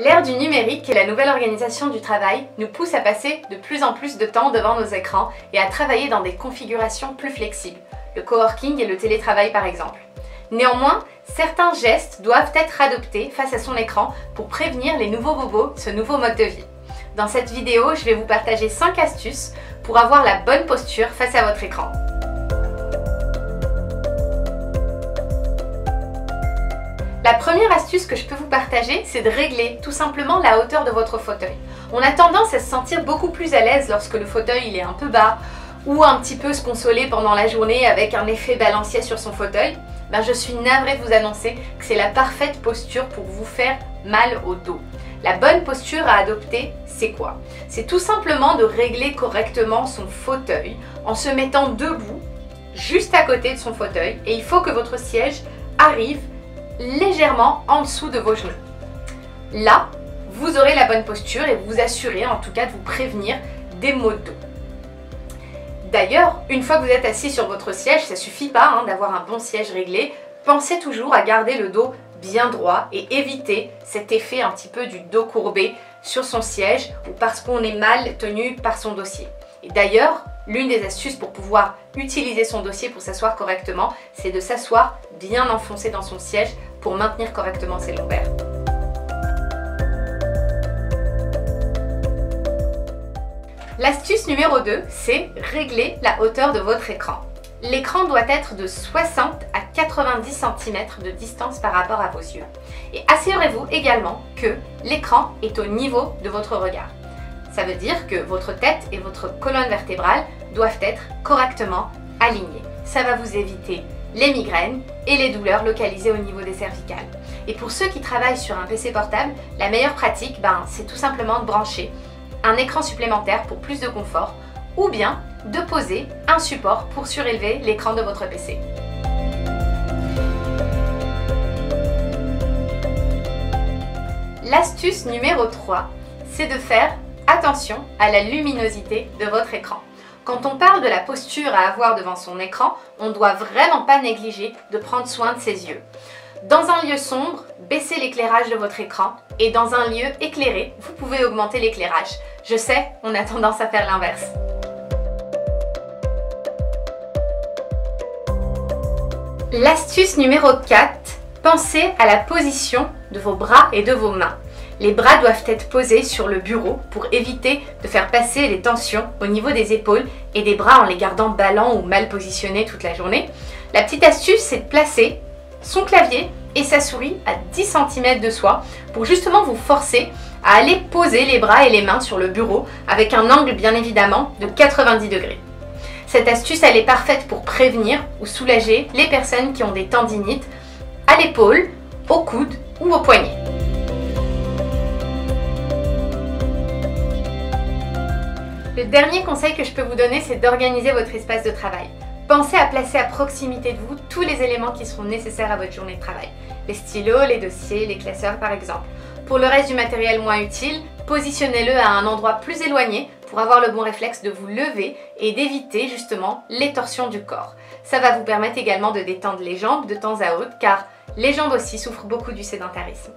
L'ère du numérique et la nouvelle organisation du travail nous poussent à passer de plus en plus de temps devant nos écrans et à travailler dans des configurations plus flexibles, le coworking et le télétravail par exemple. Néanmoins, certains gestes doivent être adoptés face à son écran pour prévenir les nouveaux bobos, ce nouveau mode de vie. Dans cette vidéo, je vais vous partager 5 astuces pour avoir la bonne posture face à votre écran. La première astuce que je peux vous partager, c'est de régler tout simplement la hauteur de votre fauteuil. On a tendance à se sentir beaucoup plus à l'aise lorsque le fauteuil il est un peu bas ou un petit peu se consoler pendant la journée avec un effet balancier sur son fauteuil. Je suis navrée de vous annoncer que c'est la parfaite posture pour vous faire mal au dos. La bonne posture à adopter, c'est quoi? C'est tout simplement de régler correctement son fauteuil en se mettant debout, juste à côté de son fauteuil, et il faut que votre siège arrive légèrement en dessous de vos genoux. Là, vous aurez la bonne posture et vous assurez en tout cas de vous prévenir des maux de dos. D'ailleurs, une fois que vous êtes assis sur votre siège, ça ne suffit pas d'avoir un bon siège réglé. Pensez toujours à garder le dos bien droit et éviter cet effet un petit peu du dos courbé sur son siège ou parce qu'on est mal tenu par son dossier. Et d'ailleurs, l'une des astuces pour pouvoir utiliser son dossier pour s'asseoir correctement, c'est de s'asseoir bien enfoncé dans son siège pour maintenir correctement ses lombaires. L'astuce numéro 2, c'est régler la hauteur de votre écran. L'écran doit être de 60 à 90 cm de distance par rapport à vos yeux. Et assurez-vous également que l'écran est au niveau de votre regard. Ça veut dire que votre tête et votre colonne vertébrale doivent être correctement alignées. Ça va vous éviter les migraines et les douleurs localisées au niveau des cervicales. Et pour ceux qui travaillent sur un PC portable, la meilleure pratique, c'est tout simplement de brancher un écran supplémentaire pour plus de confort ou bien de poser un support pour surélever l'écran de votre PC. L'astuce numéro 3, c'est de faire attention à la luminosité de votre écran. Quand on parle de la posture à avoir devant son écran, on ne doit vraiment pas négliger de prendre soin de ses yeux. Dans un lieu sombre, baissez l'éclairage de votre écran et dans un lieu éclairé, vous pouvez augmenter l'éclairage. Je sais, on a tendance à faire l'inverse. L'astuce numéro 4, pensez à la position de vos bras et de vos mains. Les bras doivent être posés sur le bureau pour éviter de faire passer les tensions au niveau des épaules et des bras en les gardant ballants ou mal positionnés toute la journée. La petite astuce, c'est de placer son clavier et sa souris à 10 cm de soi pour justement vous forcer à aller poser les bras et les mains sur le bureau avec un angle bien évidemment de 90 degrés. Cette astuce, elle est parfaite pour prévenir ou soulager les personnes qui ont des tendinites à l'épaule, au coude ou au poignet. Le dernier conseil que je peux vous donner, c'est d'organiser votre espace de travail. Pensez à placer à proximité de vous tous les éléments qui seront nécessaires à votre journée de travail. Les stylos, les dossiers, les classeurs par exemple. Pour le reste du matériel moins utile, positionnez-le à un endroit plus éloigné pour avoir le bon réflexe de vous lever et d'éviter justement les torsions du corps. Ça va vous permettre également de détendre les jambes de temps à autre car les jambes aussi souffrent beaucoup du sédentarisme.